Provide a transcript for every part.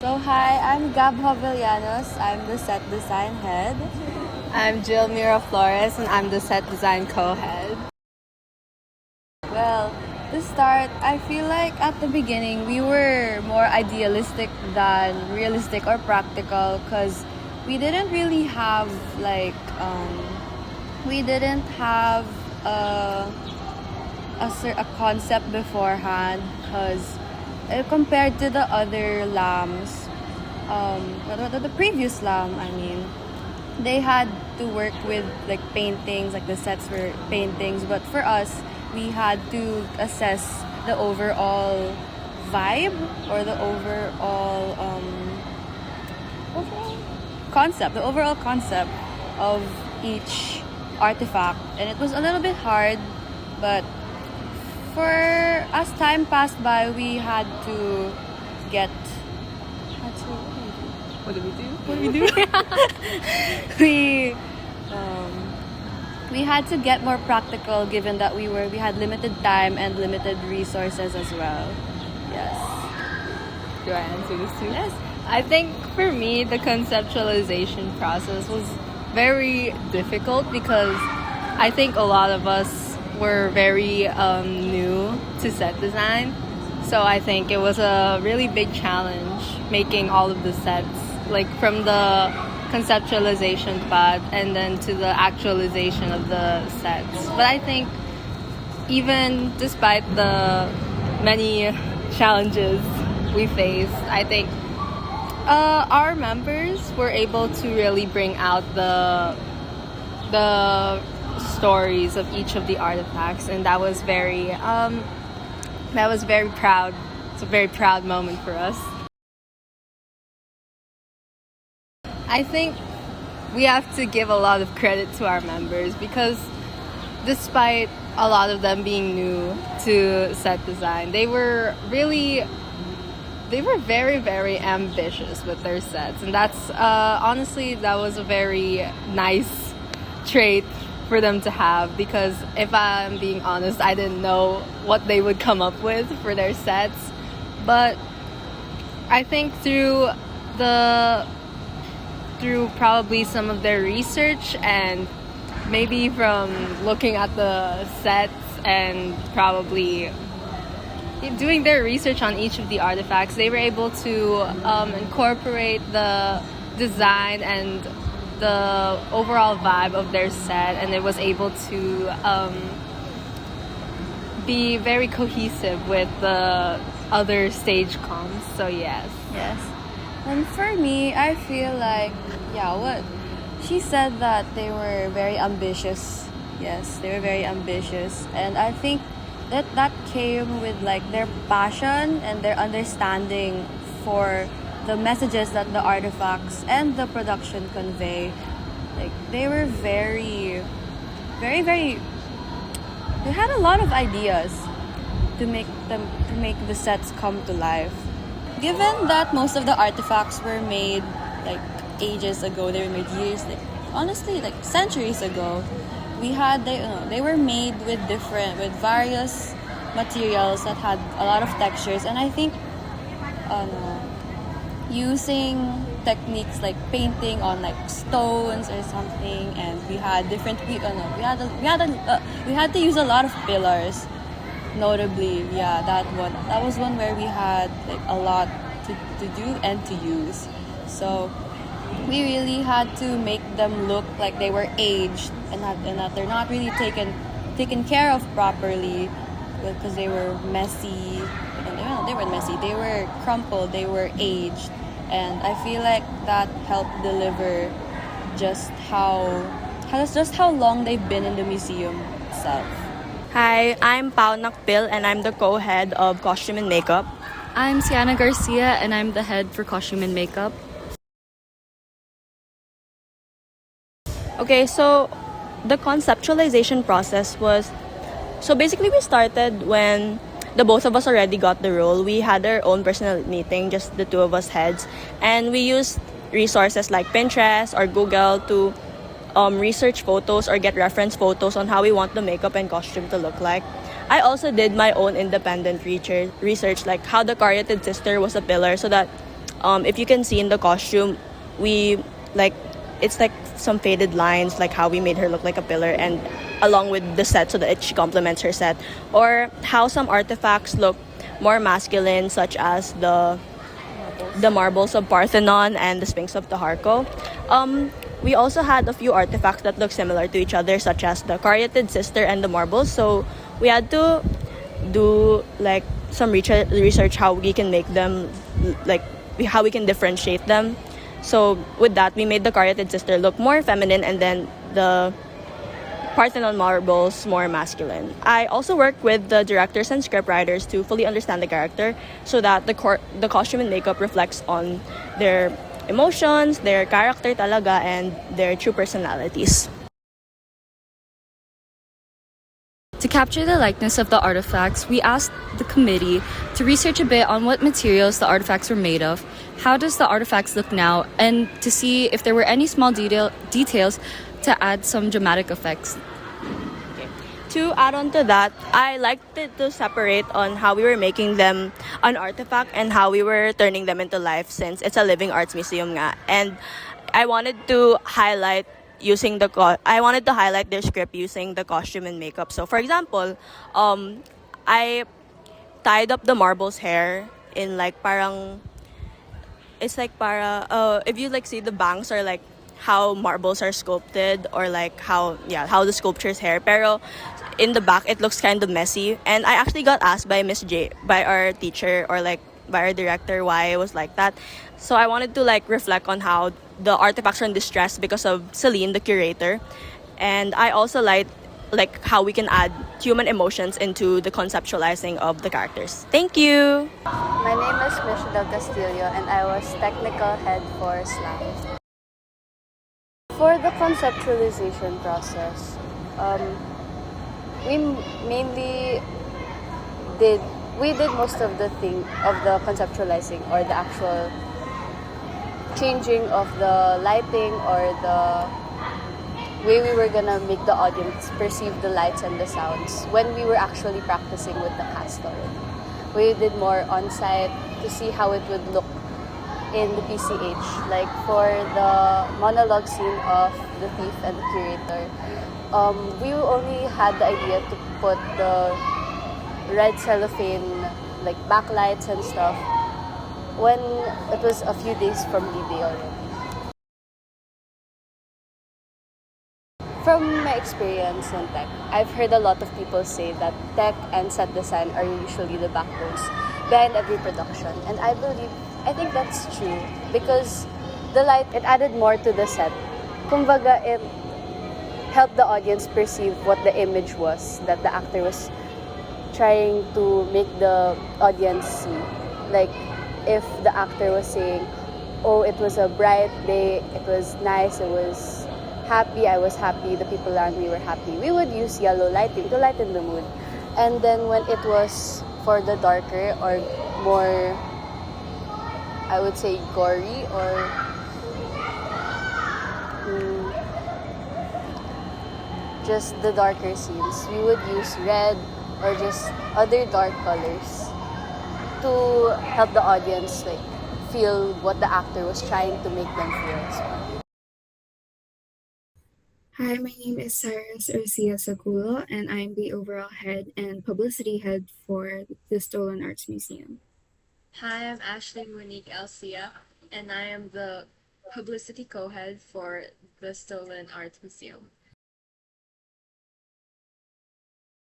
So hi, I'm Gab Jovellanos. I'm the set design head. I'm Jill Mira Flores, and I'm the set design co-head. Well, to start, I feel like at the beginning we were more idealistic than realistic or practical because we didn't really have we didn't have a concept beforehand because compared to the other lambs, the previous lamb, I mean, they had to work with like paintings, like the sets were paintings, but for us, we had to assess the overall vibe or the overall concept of each artifact, and it was a little bit hard, but for as time passed by, we had to get. What do we do? What do we do? we had to get more practical, given that we had limited time and limited resources as well. Yes. Do I answer this too? Yes. I think for me, the conceptualization process was very difficult because I think a lot of us were very new to set design. So I think it was a really big challenge making all of the sets, like from the conceptualization part and then to the actualization of the sets. But I think even despite the many challenges we faced, I think our members were able to really bring out the stories of each of the artifacts, and that was very proud. It's a very proud moment for us. I think we have to give a lot of credit to our members because despite a lot of them being new to set design, they were very, very ambitious with their sets. And that's, honestly, that was a very nice trait for them to have, because if I'm being honest, I didn't know what they would come up with for their sets. But I think through probably some of their research and maybe from looking at the sets and probably doing their research on each of the artifacts, they were able to incorporate the design and the overall vibe of their set, and it was able to be very cohesive with the other stage comms. So yes. And for me, I feel like, what she said, that they were very ambitious. Yes, they were very ambitious, and I think that came with like their passion and their understanding for the messages that the artifacts and the production convey. Like they were very they had a lot of ideas to make the sets come to life. Given that most of the artifacts were made like ages ago, they were made years, like honestly, like centuries ago. They were made with various materials that had a lot of textures, and I think using techniques like painting on like stones or something, and we had to use a lot of pillars. Notably, that was one where we had like a lot to do and to use. So we really had to make them look like they were aged and that they're not really taken care of properly, because they were messy. And they weren't messy. They were crumpled. They were aged, and I feel like that helped deliver just how long they've been in the museum itself. Hi, I'm Pao Nakpil, and I'm the co-head of costume and makeup. I'm Sienna Garcia, and I'm the head for costume and makeup. Okay, so the conceptualization process was... So basically, we started when the both of us already got the role. We had our own personal meeting, just the two of us heads. And we used resources like Pinterest or Google to research photos or get reference photos on how we want the makeup and costume to look like. I also did my own independent research, like how the caryatid sister was a pillar, so that If you can see in the costume, we like it's like some faded lines, like how we made her look like a pillar, and along with the set, so that she complements her set, or how some artifacts look more masculine, such as the marbles of Parthenon and the Sphinx of Taharko. We also had a few artifacts that look similar to each other, such as the caryatid sister and the marbles. So we had to do like some research how we can make them, like how we can differentiate them. So with that, we made the caryatid sister look more feminine, and then the Parthenon marbles more masculine. I also work with the directors and scriptwriters to fully understand the character, so that the costume and makeup reflects on their emotions, their character talaga, and their true personalities. To capture the likeness of the artifacts, we asked the committee to research a bit on what materials the artifacts were made of, how does the artifacts look now, and to see if there were any small details to add some dramatic effects. To add on to that, I liked it to separate on how we were making them an artifact and how we were turning them into life, since it's a living arts museum nga. And I wanted to highlight I wanted to highlight their script using the costume and makeup. So for example, I tied up the marble's hair in like parang it's like if you like see the bangs are like how marbles are sculpted, or like how the sculpture's hair, pero in the back it looks kind of messy. And I actually got asked by Miss J, by our teacher, or like by our director, why it was like that. So I wanted to like reflect on how the artifacts are in distress because of Celine, the curator. And I also like how we can add human emotions into the conceptualizing of the characters. Thank you. My name is Michelle Del Castillo, and I was technical head for SLAM. For the conceptualization process, we mainly did most of the conceptualizing, or the actual changing of the lighting, or the way we were gonna make the audience perceive the lights and the sounds when we were actually practicing with the cast already. We did more on site to see how it would look in the PCH. Like for the monologue scene of the thief and the curator, we only had the idea to put the red cellophane like backlights and stuff when it was a few days from D-Day already. From my experience in tech, I've heard a lot of people say that tech and set design are usually the backbones behind every production. And I think that's true, because the light, it added more to the set. Kumbaga, it helped the audience perceive what the image was that the actor was trying to make the audience see. Like, if the actor was saying, oh, it was a bright day, it was nice, it was happy, I was happy, the people around me were happy, we would use yellow lighting to lighten the mood. And then when it was for the darker or more, I would say, gory, or just the darker scenes, we would use red or just other dark colors to help the audience like feel what the actor was trying to make them feel. So. Hi, my name is Cyrus Urcia Sagulo, and I'm the overall head and publicity head for the Stolen Arts Museum. Hi, I'm Ashley Monique Elsia, and I am the publicity co-head for the Stolen Arts Museum.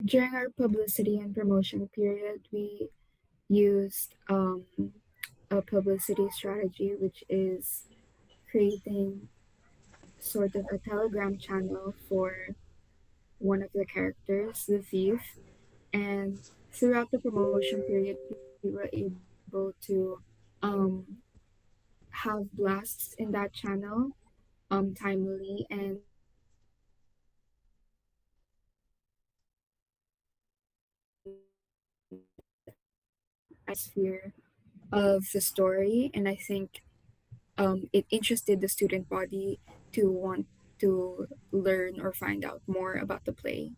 During our publicity and promotion period, we used a publicity strategy, which is creating sort of a Telegram channel for one of the characters, the thief. And throughout the promotion period, we were able to um, have blasts in that channel timely, and atmosphere of the story. And I think it interested the student body to want to learn or find out more about the play.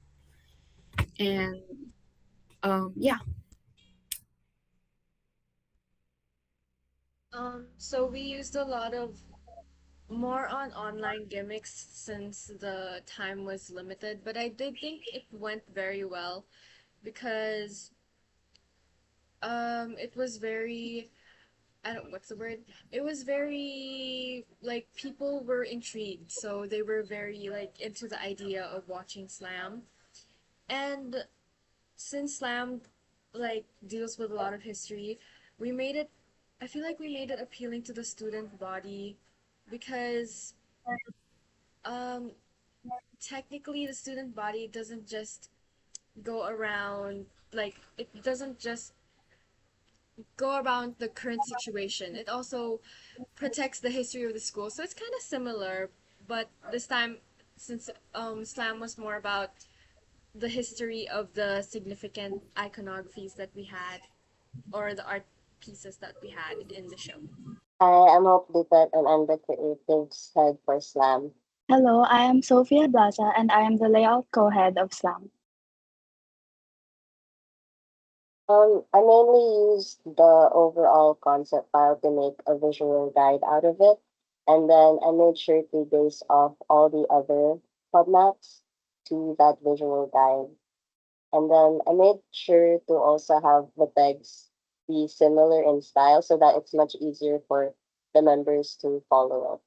And yeah. So we used a lot of more on online gimmicks since the time was limited, but I did think it went very well because it was very, I don't, what's the word? It was very like people were intrigued, so they were very like into the idea of watching Slam. And since Slam like deals with a lot of history, we made it I feel like we made it appealing to the student body because um technically the student body doesn't just go around like it doesn't just go around the current situation. It also protects the history of the school. So it's kind of similar, but this time since Slam was more about the history of the significant iconographies that we had or the art pieces that we had in the show. Hi, I'm Hope Lipat and I'm the creative head for Slam. Hello, I am Sophia Blaza and I am the layout co-head of SLAM. I mainly used the overall concept file to make a visual guide out of it, and then I made sure to base off all the other maps to that visual guide. And then I made sure to also have the pegs be similar in style so that it's much easier for the members to follow it.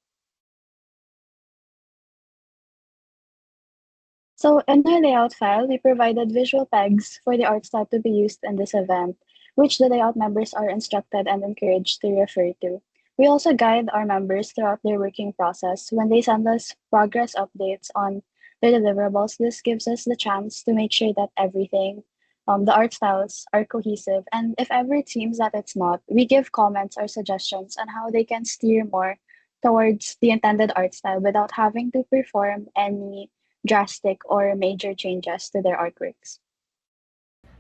So in our layout file, we provided visual pegs for the art style to be used in this event, which the layout members are instructed and encouraged to refer to. We also guide our members throughout their working process. When they send us progress updates on their deliverables, this gives us the chance to make sure that everything, the art styles, are cohesive. And if ever it seems that it's not, we give comments or suggestions on how they can steer more towards the intended art style without having to perform any drastic or major changes to their artworks.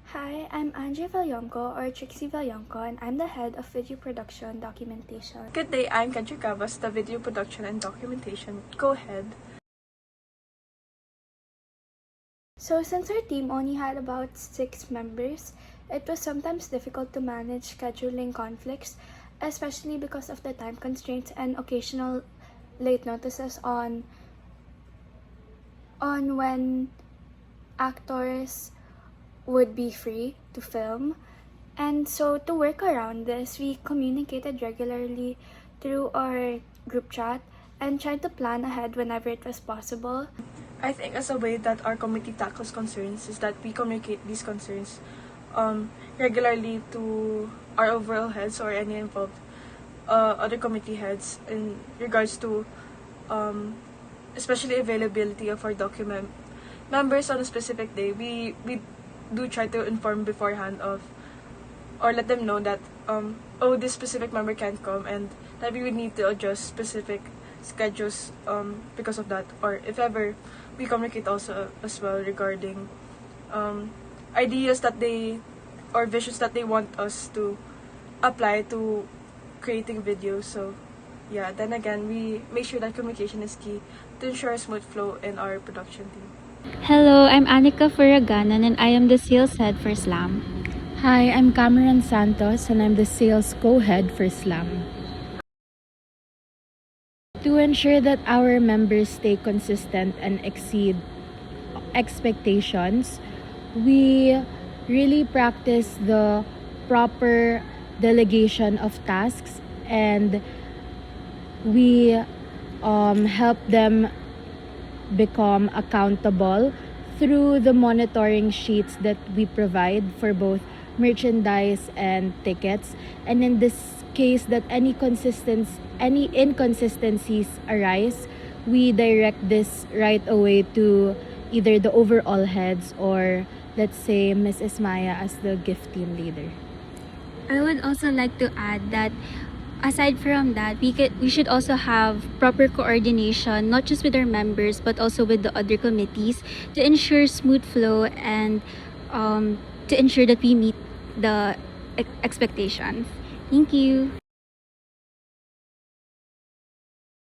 Hi, I'm Angie Vallonco or Trixie Vallonco, and I'm the head of video production documentation. Good day, I'm Kadri Cavas, the video production and documentation co-head. So, since our team only had about 6 members, it was sometimes difficult to manage scheduling conflicts, especially because of the time constraints and occasional late notices on when actors would be free to film. And so to work around this, we communicated regularly through our group chat and tried to plan ahead whenever it was possible. I think as a way that our committee tackles concerns is that we communicate these concerns regularly to our overall heads or any involved other committee heads in regards to especially availability of our document members on a specific day. We do try to inform beforehand of or let them know that oh, this specific member can't come and that we would need to adjust specific schedules because of that, or if ever we communicate also as well regarding ideas that they or visions that they want us to apply to creating videos. So yeah, then again, we make sure that communication is key to ensure a smooth flow in our production team. Hello, I'm Anika Furaganan and I am the sales head for SLAM. Hi, I'm Cameron Santos and I'm the sales co-head for SLAM. To ensure that our members stay consistent and exceed expectations, we really practice the proper delegation of tasks, and we help them become accountable through the monitoring sheets that we provide for both merchandise and tickets. And in this case that any inconsistencies arise, we direct this right away to either the overall heads or let's say Ms. Ismaya as the gift team leader. I would also like to add that aside from that, we should also have proper coordination, not just with our members but also with the other committees to ensure smooth flow and to ensure that we meet the expectations. Thank you.